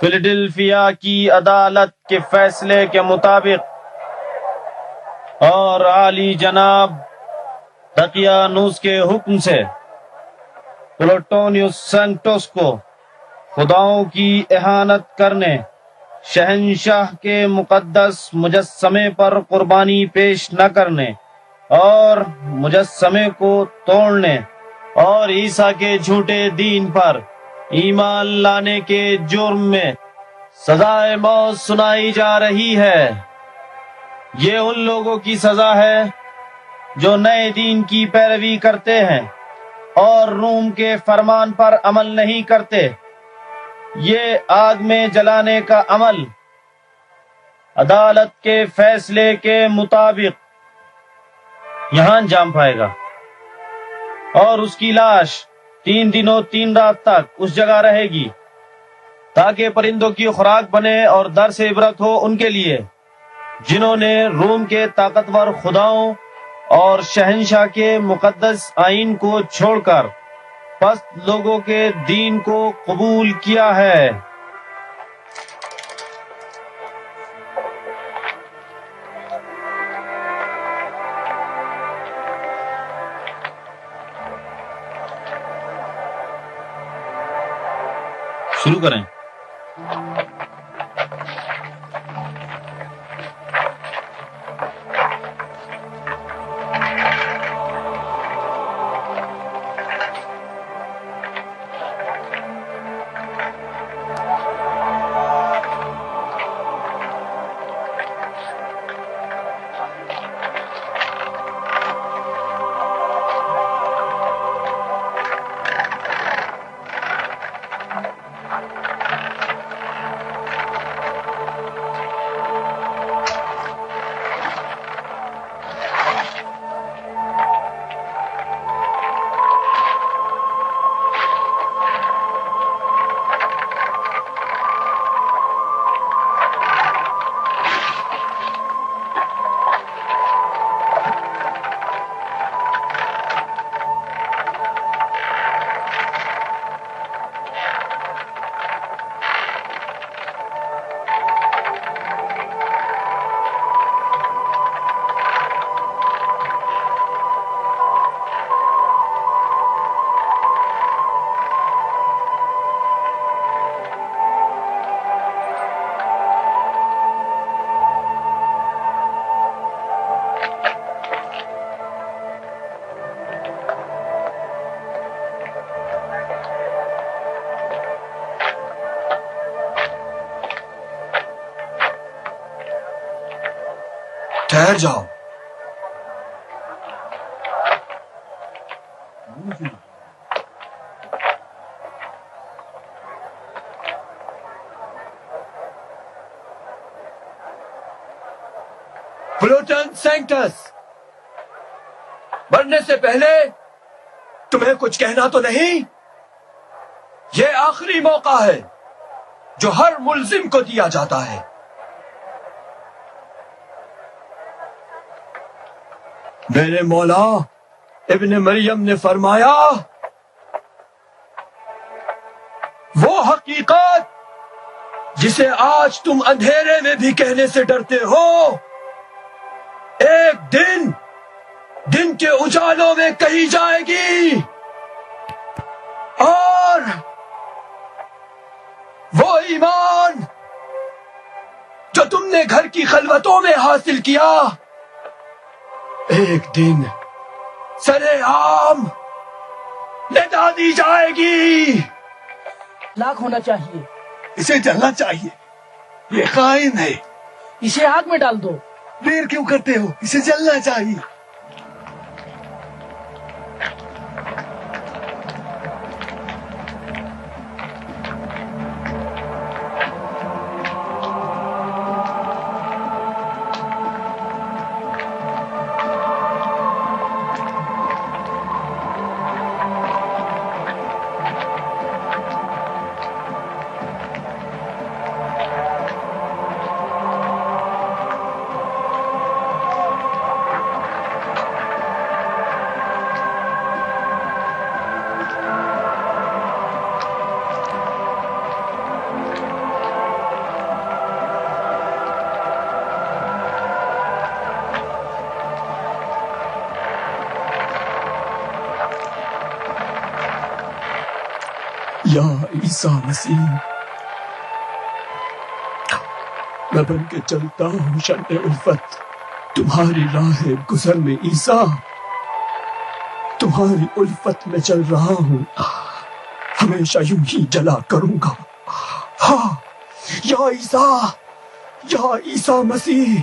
فیلاڈیلفیا کی عدالت کے فیصلے کے مطابق اور عالی جناب دقیانوس کے حکم سے پلوٹونیوس سینکٹوس کو خداؤں کی اہانت کرنے، شہنشاہ کے مقدس مجسمے پر قربانی پیش نہ کرنے اور مجسمے کو توڑنے اور عیسیٰ کے جھوٹے دین پر ایمان لانے کے جرم میں سزائے موت سنائی جا رہی ہے۔ یہ ان لوگوں کی سزا ہے جو نئے دین کی پیروی کرتے ہیں اور روم کے فرمان پر عمل نہیں کرتے۔ یہ آگ میں جلانے کا عمل عدالت کے فیصلے کے مطابق یہاں انجام پائے گا، اور اس کی لاش 3 دن و 3 رات تک اس جگہ رہے گی، تاکہ پرندوں کی خوراک بنے اور درس عبرت ہو ان کے لیے جنہوں نے روم کے طاقتور خداؤں اور شہنشاہ کے مقدس آئین کو چھوڑ کر پست لوگوں کے دین کو قبول کیا ہے۔ شروع کریں۔ ٹھہر جاؤ۔ پلوٹن سینکٹس، مرنے سے پہلے تمہیں کچھ کہنا تو نہیں؟ یہ آخری موقع ہے جو ہر ملزم کو دیا جاتا ہے۔ میرے مولا ابن مریم نے فرمایا، وہ حقیقت جسے آج تم اندھیرے میں بھی کہنے سے ڈرتے ہو، ایک دن کے اجالوں میں کہی جائے گی، اور وہ ایمان جو تم نے گھر کی خلوتوں میں حاصل کیا، ایک دن سرے عام ندا دی جائے گی۔ لاکھ ہونا چاہیے، اسے جلنا چاہیے، یہ خائن ہے۔ اسے آگ میں ڈال دو۔ دیر کیوں کرتے ہو؟ اسے جلنا چاہیے۔ یا عیسیٰ مسیح، میں بن کے چلتا ہوں شمع الفت تمہاری راہ گزر میں عیسیٰ، تمہاری الفت میں چل رہا ہوں، ہمیشہ یوں ہی جلا کروں گا۔ ہاں یا عیسیٰ، یا عیسیٰ مسیح،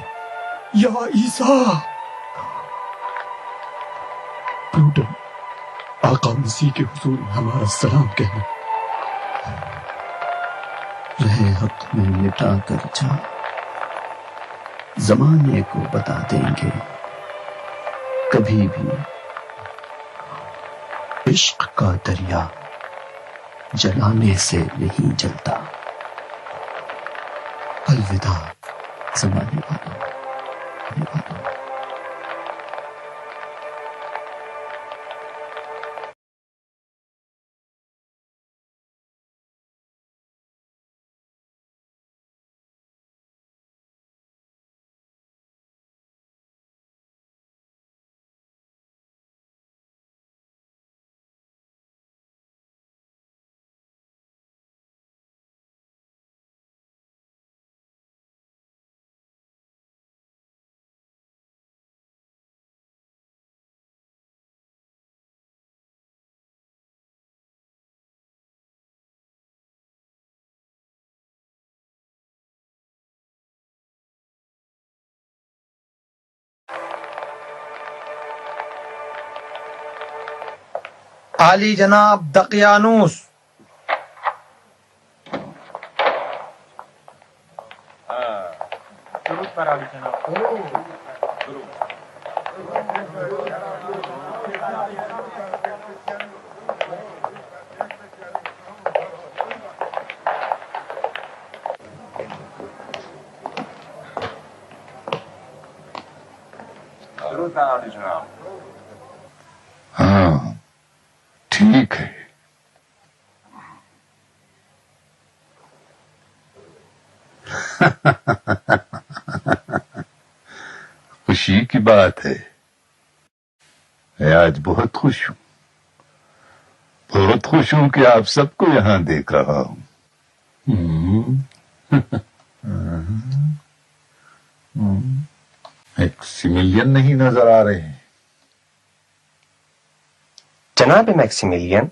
یا عیسیٰ۔ پلوٹن آقا مسیح کے حضور میں ہمارا سلام کہنا۔ رہے حق میں مٹا کر جا، زمانے کو بتا دیں گے کبھی بھی عشق کا دریا جلانے سے نہیں جلتا۔ الوداع زمانے والوں۔ عالی جناب دقیانوس، ہاں ٹھیک ہے۔ خوشی کی بات ہے، میں آج بہت خوش ہوں، بہت خوش ہوں کہ آپ سب کو یہاں دیکھ رہا ہوں۔ میکسیملین نہیں نظر آ رہے ہیں۔ جناب میکسیملین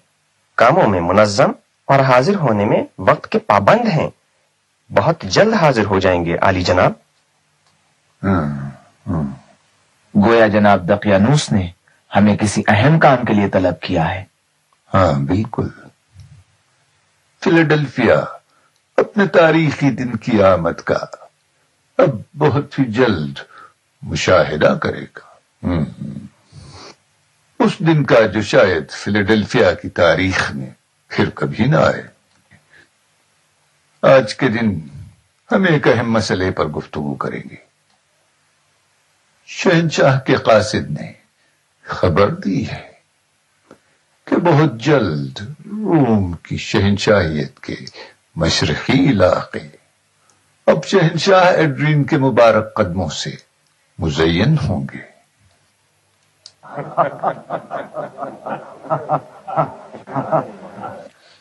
کاموں میں منظم اور حاضر ہونے میں وقت کے پابند ہیں، بہت جلد حاضر ہو جائیں گے عالی جناب۔ گویا جناب دقیانوس نے ہمیں کسی اہم کام کے لیے طلب کیا ہے۔ ہاں بالکل، فیلاڈلفیا اپنے تاریخی دن کی آمد کا اب بہت ہی جلد مشاہدہ کرے گا، اس دن کا جو شاید فیلاڈلفیا کی تاریخ میں پھر کبھی نہ آئے۔ آج کے دن ہم ایک اہم مسئلے پر گفتگو کریں گے۔ شہنشاہ کے قاصد نے خبر دی ہے کہ بہت جلد روم کی شہنشاہیت کے مشرقی علاقے اب شہنشاہ ایڈرین کے مبارک قدموں سے مزین ہوں گے۔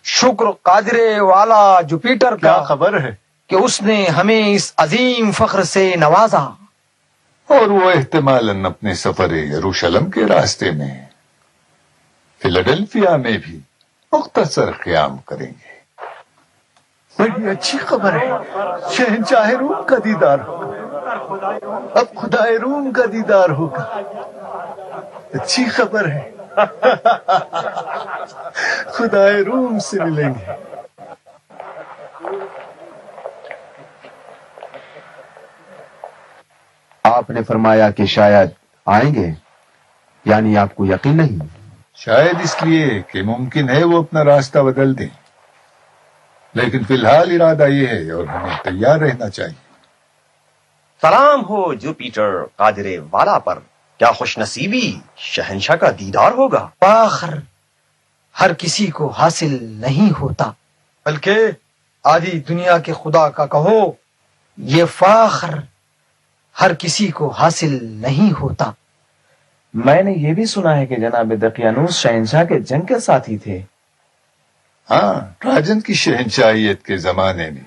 شکر قادر والا جوپیٹر کا کیا خبر ہے؟ کہ اس نے ہمیں اس عظیم فخر سے نوازا، اور وہ احتمالاً اپنے سفر یروشلم کے راستے میں فیلاڈلفیا میں بھی مختصر قیام کریں گے۔ بڑی اچھی خبر ہے، شہنشاہ روم کا دیدار ہوگا، اب خدائے روم کا دیدار ہوگا۔ اچھی خبر ہے، خدائے روم سے ملیں گے۔ آپ نے فرمایا کہ شاید آئیں گے، یعنی آپ کو یقین نہیں؟ شاید اس لیے کہ ممکن ہے وہ اپنا راستہ بدل دیں، لیکن فی الحال ارادہ یہ ہے اور ہمیں تیار رہنا چاہیے۔ سلام ہو جوپیٹر قادر والا پر، کیا خوش نصیبی، شہنشاہ کا دیدار ہوگا۔ فخر ہر کسی کو حاصل نہیں ہوتا، بلکہ آدھی دنیا کے خدا کا کہو، یہ فخر ہر کسی کو حاصل نہیں ہوتا۔ میں نے یہ بھی سنا ہے کہ جناب دقیانوس شہنشاہ کے جنگ کے ساتھی تھے۔ ہاں، ٹراجن کی شہنشاہیت کے زمانے میں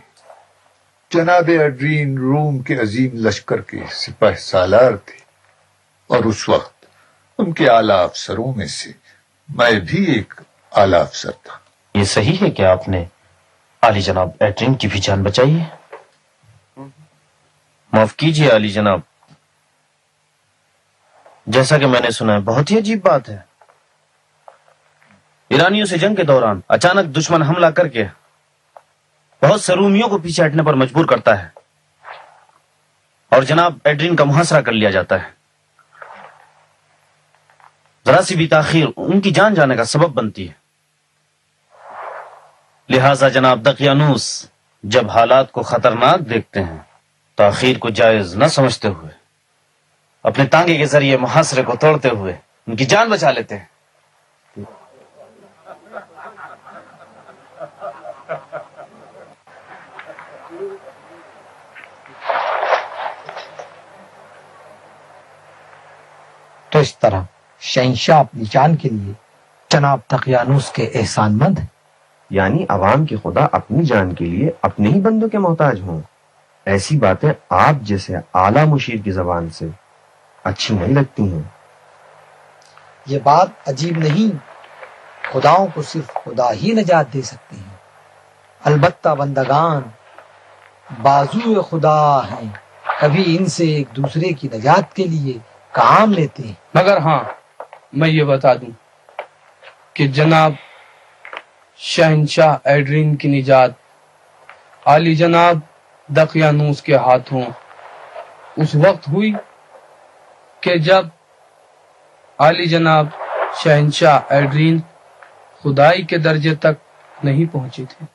جناب ایڈرین روم کے عظیم لشکر کے سپہ سالار تھے، اور اس وقت ان کے اعلی افسروں میں سے میں بھی ایک اعلی افسر تھا۔ یہ صحیح ہے کہ آپ نے عالی جناب ایڈرین کی بھی جان بچائی ہے؟ معاف کیجیے عالی جناب، جیسا کہ میں نے سنا ہے بہت ہی عجیب بات ہے، ایرانیوں سے جنگ کے دوران اچانک دشمن حملہ کر کے بہت سے رومیوں کو پیچھے ہٹنے پر مجبور کرتا ہے اور جناب ایڈرین کا محاصرہ کر لیا جاتا ہے۔ ذرا سی بھی تاخیر ان کی جان جانے کا سبب بنتی ہے، لہذا جناب دقیانوس جب حالات کو خطرناک دیکھتے ہیں تاخیر کو جائز نہ سمجھتے ہوئے اپنے تانگے کے ذریعے محاصرے کو توڑتے ہوئے ان کی جان بچا لیتے ہیں۔ تو اس طرح شہنشاہ اپنی جان کے لیے جناب دقیانوس کے احسان مند ہیں۔ یعنی عوام کے خدا اپنی جان کے لیے اپنے ہی بندوں کے محتاج ہوں، ایسی باتیں آپ جیسے اعلیٰ مشیر کی زبان سے اچھی نہیں لگتی ہیں۔ یہ بات عجیب نہیں، خداؤں کو صرف خدا ہی نجات دے سکتے ہیں، البتہ بندگان بازو خدا ہیں، کبھی ان سے ایک دوسرے کی نجات کے لیے کام لیتے ہیں۔ مگر ہاں میں یہ بتا دوں کہ جناب شہنشاہ ایڈرین کی نجات عالی جناب دقیانوس کے ہاتھوں اس وقت ہوئی کہ جب عالی جناب شہنشاہ ایڈرین خدائی کے درجے تک نہیں پہنچے تھے۔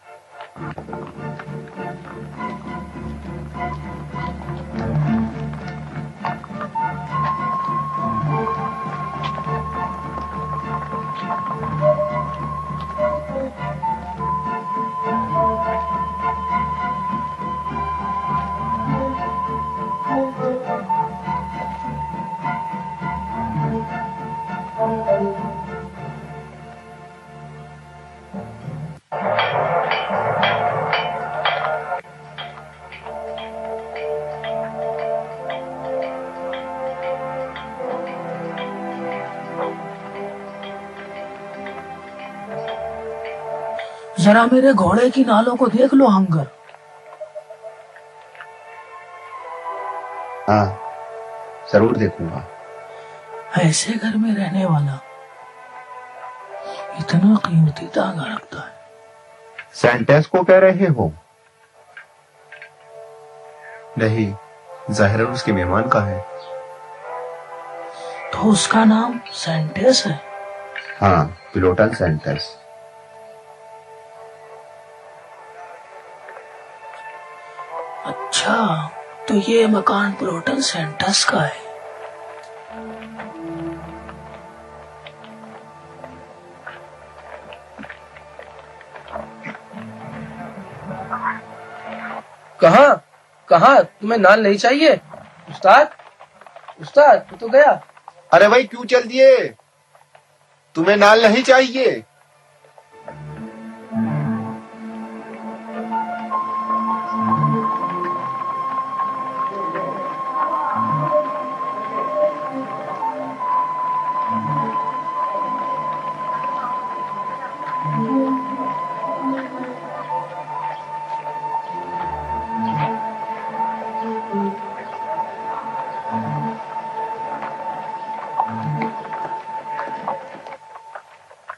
ذرا میرے گھوڑے کی نالوں کو دیکھ لو ہنگر، ہاں ضرور دیکھوں گا۔ ایسے گھر میں رہنے والا اتنا قیمتی تانگا رکھتا ہے؟ سینٹیس کو کہہ رہے ہو؟ نہیں، ظاہر اس کے مہمان کا ہے۔ تو اس کا نام سینٹیس ہے؟ ہاں، پلوٹن سینٹیس۔ اچھا، تو یہ مکان پلوٹن سینٹس کا ہے۔ کہاں تمہیں نان نہیں چاہیے؟ استاد تو گیا۔ ارے بھائی کیوں چل دیے؟ تمہیں نال نہیں چاہیے؟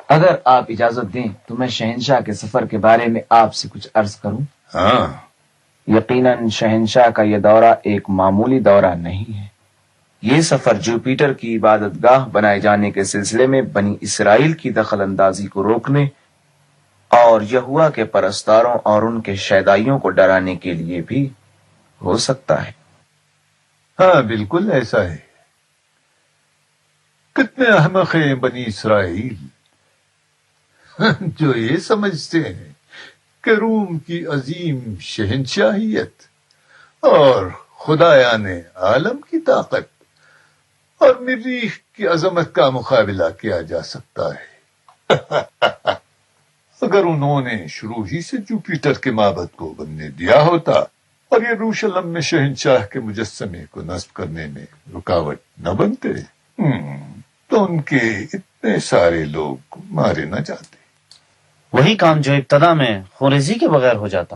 اگر آپ اجازت دیں تو میں شہنشاہ کے سفر کے بارے میں آپ سے کچھ عرض کروں۔ ہاں، یقیناً شہنشاہ کا یہ دورہ ایک معمولی دورہ نہیں ہے۔ یہ سفر جوپیٹر کی عبادت گاہ بنائے جانے کے سلسلے میں بنی اسرائیل کی دخل اندازی کو روکنے اور یہوہ کے پرستاروں اور ان کے شیدائیوں کو ڈرانے کے لیے بھی ہو سکتا ہے۔ ہاں بالکل ایسا ہے۔ کتنے احمق ہیں بنی اسرائیل جو یہ سمجھتے ہیں کہ روم کی عظیم شہنشاہیت اور خدایان عالم کی طاقت اور مریخ کی عظمت کا مقابلہ کیا جا سکتا ہے۔ اگر انہوں نے شروع ہی سے جوپیٹر کے معبد کو بننے دیا ہوتا اور یروشلم میں شہنشاہ کے مجسمے کو نصب کرنے میں رکاوٹ نہ بنتے تو ان کے اتنے سارے لوگ مارے نہ جاتے۔ وہی کام جو ابتدا میں خوریزی کے بغیر ہو جاتا،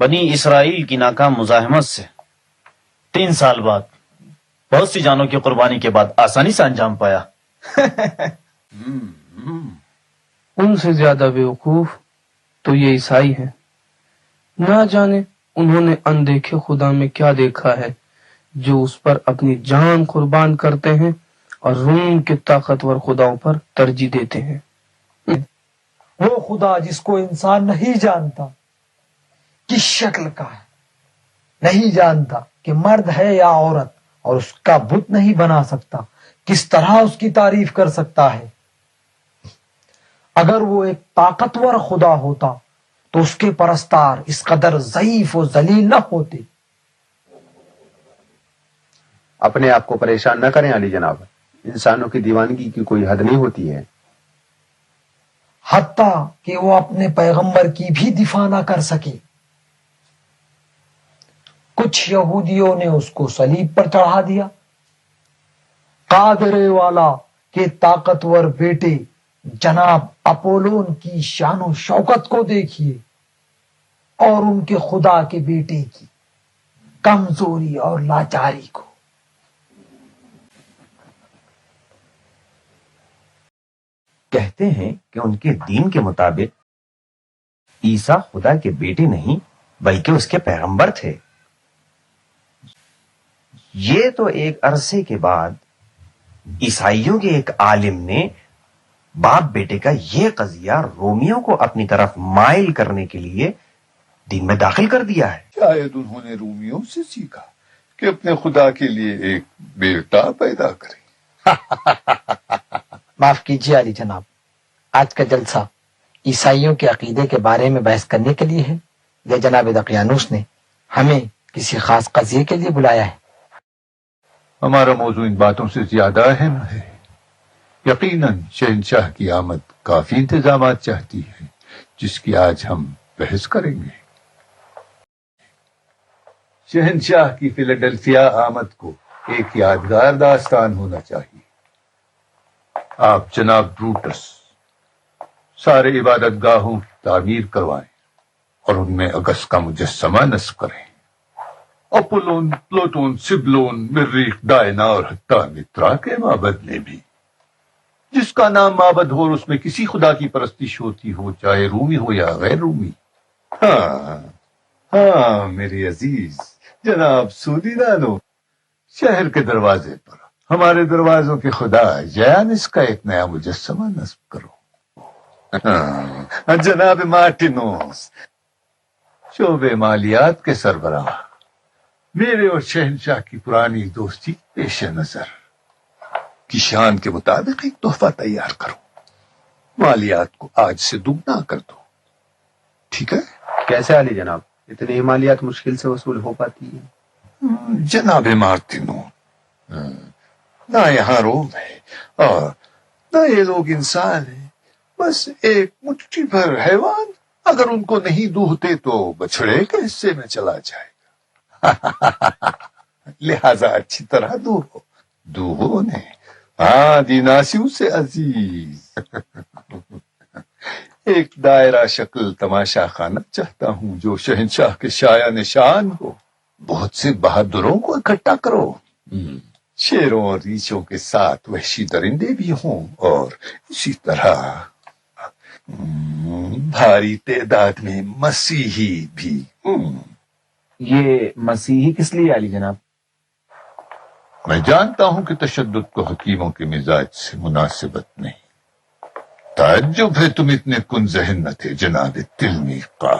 بنی اسرائیل کی ناکام مزاحمت سے 3 سال بعد بہت سی جانوں کی قربانی کے بعد آسانی سے انجام پایا۔ ان سے زیادہ بیوقوف تو یہ عیسائی ہیں، نہ جانے انہوں نے اندیکھے خدا میں کیا دیکھا ہے جو اس پر اپنی جان قربان کرتے ہیں اور روم کے طاقتور خداؤں پر ترجیح دیتے ہیں۔ وہ خدا جس کو انسان نہیں جانتا کس شکل کا ہے، نہیں جانتا کہ مرد ہے یا عورت، اور اس کا بت نہیں بنا سکتا، کس طرح اس کی تعریف کر سکتا ہے؟ اگر وہ ایک طاقتور خدا ہوتا تو اس کے پرستار اس قدر ضعیف و ذلیل نہ ہوتے۔ اپنے آپ کو پریشان نہ کریں علی جناب، انسانوں کی دیوانگی کی کوئی حد نہیں ہوتی ہے۔ حتیٰ کہ وہ اپنے پیغمبر کی بھی دفاع نہ کر سکے۔ کچھ یہودیوں نے اس کو صلیب پر چڑھا دیا۔ قادرے والا کے طاقتور بیٹے جناب اپولون کی شان و شوکت کو دیکھیے، اور ان کے خدا کے بیٹے کی کمزوری اور لاچاری کو۔ کہتے ہیں کہ ان کے دین کے مطابق عیسیٰ خدا کے بیٹے نہیں بلکہ اس کے پیغمبر تھے۔ یہ تو ایک عرصے کے بعد عیسائیوں کے ایک عالم نے باپ بیٹے کا یہ قضیہ رومیوں کو اپنی طرف مائل کرنے کے لیے دین میں داخل کر دیا ہے۔ شاید انہوں نے رومیوں سے سیکھا کہ اپنے خدا کے لیے ایک بیٹا پیدا کریں۔ معاف کیجیے علی جناب، آج کا جلسہ عیسائیوں کے عقیدے کے بارے میں بحث کرنے کے لیے ہے یا جناب دقیانوس نے ہمیں کسی خاص قضیے کے لیے بلایا ہے؟ ہمارا موضوع ان باتوں سے زیادہ اہم ہے۔ یقیناً شہنشاہ کی آمد کافی انتظامات چاہتی ہے جس کی آج ہم بحث کریں گے۔ شہنشاہ کی فیلاڈیلفیا آمد کو ایک یادگار داستان ہونا چاہیے۔ آپ جناب بروٹس سارے عبادت گاہوں کی تعمیر کروائیں اور ان میں اگست کا مجسمہ نصب کریں۔ اپولون، پلوٹون، سبلون، مریخ، ڈائنا اور حتیٰ مترا کے معبد میں بھی۔ جس کا نام معبد ہو اور اس میں کسی خدا کی پرستش ہوتی ہو، چاہے رومی ہو یا غیر رومی۔ ہاں میری عزیز جناب سودی دانو، شہر کے دروازے پر ہمارے دروازوں کے خدا جیانس کا ایک نیا مجسمہ نصب کرو۔ جناب مارٹینوس، شعبے مالیات کے سربراہ، میرے اور شہنشاہ کی پرانی دوستی پیش نظر کی شان کے مطابق ایک تحفہ تیار کرو۔ مالیات کو آج سے دوگنا کر دو، ٹھیک ہے؟ کیسے علی جناب؟ اتنی مالیات مشکل سے وصول ہو پاتی ہے؟ جناب مارتینو، نہ یہاں روم ہے اور نہ یہ لوگ انسان ہیں، بس ایک مٹھی بھر حیوان اگر ان کو نہیں دوہتے تو بچھڑے کے حصے میں چلا جائے گا۔ لہذا اچھی طرح دوہو نے۔ ہاں دیناسیوں سے عزیز، ایک دائرہ شکل تماشا خانہ چاہتا ہوں جو شہنشاہ کے شایہ نشان ہو۔ بہت سے بہادروں کو اکٹھا کرو، شیروں اور ریچھوں کے ساتھ وحشی درندے بھی ہوں، اور اسی طرح بھاری تعداد میں مسیحی بھی۔ یہ مسیحی کس لیے علی جناب؟ میں جانتا ہوں کہ تشدد کو حکیموں کے مزاج سے مناسبت نہیں۔ تعجب ہے تم اتنے کن ذہن نہ تھے جناب تلمیقہ۔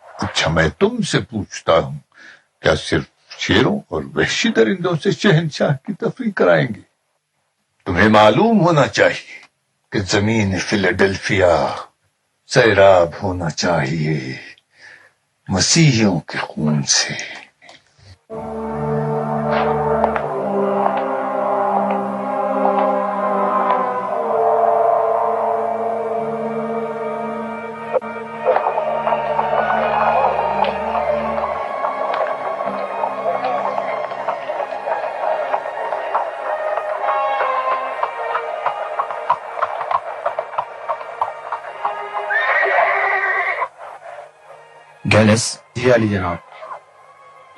اچھا میں تم سے پوچھتا ہوں، کیا صرف شیروں اور وحشی درندوں سے شہنشاہ کی تفریح کرائیں گے؟ تمہیں معلوم ہونا چاہیے کہ زمین فیلاڈیلفیا سیراب ہونا چاہیے مسیحیوں کے خون سے۔ گیلس، جی علی جناب.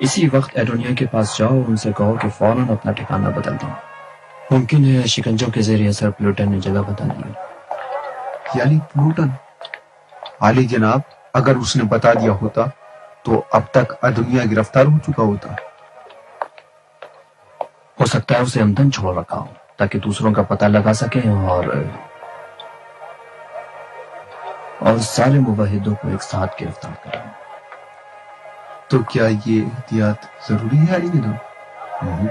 اسی وقت ایڈونیا کے پاس جاؤ، ان سے کہو کہ فوراً اپنا ٹھکانہ بدل دیں. ممکن ہے شکنجوں کے زیر اثر پلوٹن نے جگہ بدل لی. یعنی پلوٹن؟ علی جناب اگر اس نے بتا دیا ہوتا تو اب تک ادنیا گرفتار ہو چکا ہوتا. ہو سکتا ہے اسے ہمدن چھوڑ رکھا ہو تاکہ دوسروں کا پتہ لگا سکیں اور سارے موحدوں کو ایک ساتھ گرفتار کریں. تو کیا یہ احتیاط ضروری ہے علی جناب؟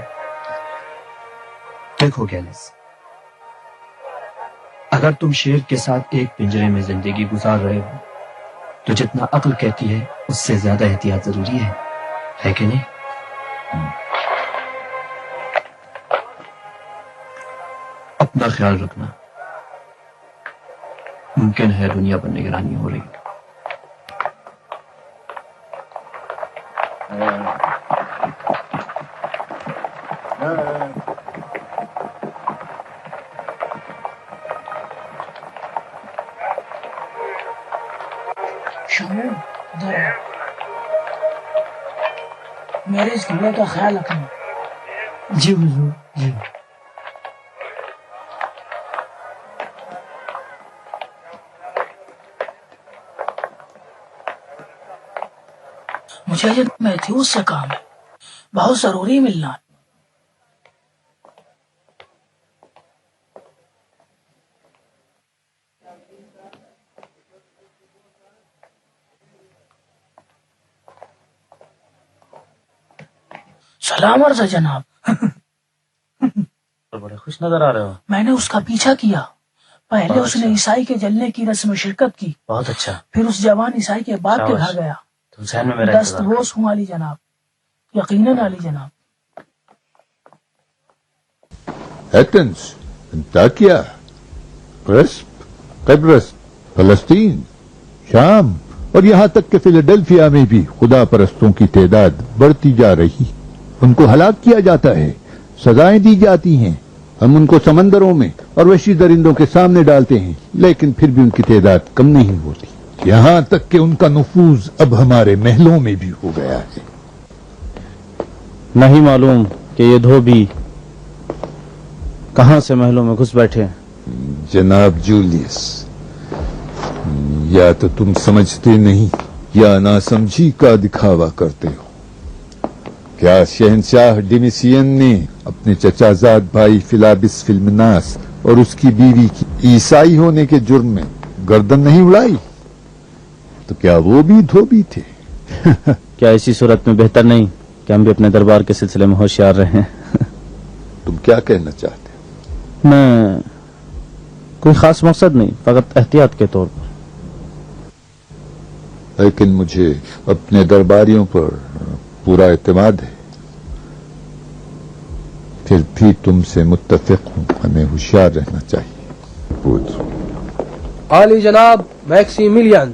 دیکھو گیلس، اگر تم شیر کے ساتھ ایک پنجرے میں زندگی گزار رہے ہو تو جتنا عقل کہتی ہے اس سے زیادہ احتیاط ضروری ہے کہ نہیں؟ اپنا خیال رکھنا. ممکن ہے دنیا پر نگرانی ہو رہی. میرے اس گھوڑے کا خیال رکھنا. جی حضور، جی. مجھے یہ میتھیوس سے کام ہے، بہت ضروری ملنا ہے. سلام عرض ہے جناب. بڑے خوش نظر آ رہے ہو. میں نے اس کا پیچھا کیا. پہلے اس نے عیسائی کے جلنے کی رسم میں شرکت کی. بہت اچھا. پھر اس جوان عیسائی کے باپ کے گھر گیا. تم ذہن میں میرا دست بوس ہوں علی جناب، یقیناً علی جناب. ایتھنز، انطاکیہ، قسط، قبرص، فلسطین، شام اور یہاں تک کہ فیلاڈیلفیا میں بھی خدا پرستوں کی تعداد بڑھتی جا رہی. ان کو ہلاک کیا جاتا ہے، سزائیں دی جاتی ہیں. ہم ان کو سمندروں میں اور وحشی درندوں کے سامنے ڈالتے ہیں، لیکن پھر بھی ان کی تعداد کم نہیں ہوتی. یہاں تک کہ ان کا نفوذ اب ہمارے محلوں میں بھی ہو گیا ہے. نہیں معلوم کہ یہ دھوبی کہاں سے محلوں میں گھس بیٹھے. جناب جولیس، یا تو تم سمجھتے نہیں یا ناسمجھی کا دکھاوا کرتے ہو. کیا شہنشاہ ڈیمیسین نے اپنے چچا زاد بھائی فلابس فلمناس اور اس کی بیوی کی عیسائی ہونے کے جرم میں گردن نہیں اڑائی؟ تو کیا وہ بھی دھوبی تھے؟ کیا اسی صورت میں بہتر نہیں کہ ہم بھی اپنے دربار کے سلسلے میں ہوشیار رہیں؟ تم کیا کہنا چاہتے ہو؟ میں کوئی خاص مقصد نہیں، فقط احتیاط کے طور پر. لیکن مجھے اپنے درباریوں پر پورا اعتماد ہے. پھر بھی تم سے متفق ہوں، ہمیں ہوشیار رہنا چاہیے. عالی جناب میکسی ملین.